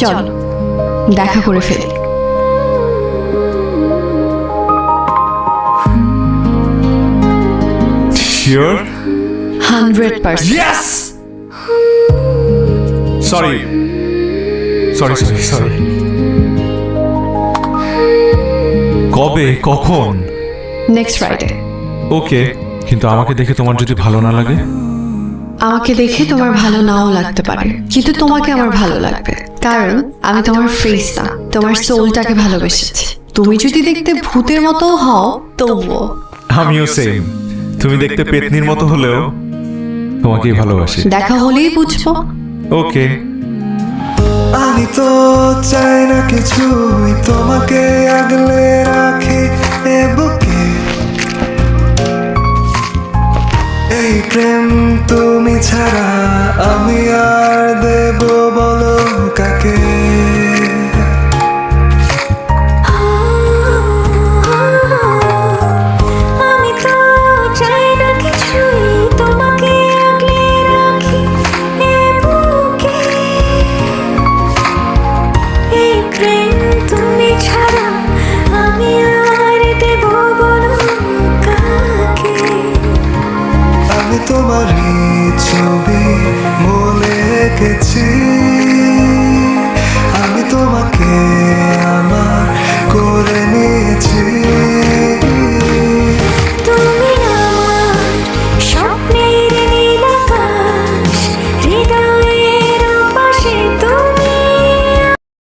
চল দেখা করে ফেলি। Sure? 100%। Yes! Sorry sorry sorry sorry. কবে, কখন? Next Friday. ওকে, কিন্তু আমাকে দেখে তোমার যদি ভালো না লাগে? আমাকে দেখে তোমার ভালো নাও লাগতে পারে, কিন্তু তোমাকে আমার ভালো লাগবে, কারণ আমি তোমার ফেস না, তোমার সোলটাকে ভালোবেসেছি। তুমি যদি দেখতে ভূতের মতো হও তবুও। আমিও সেম। তুমি দেখতে পেতনির মতো হলেও তোমাকেই ভালোবাসি। দেখা হলেই বুঝবো। ওকে। আমি তো চাই না কিছুই, তোমাকে আগলে রাখি এ বুকে। এই প্রেম তুমি ছাড়া আমি আর দেব বলো কাকে?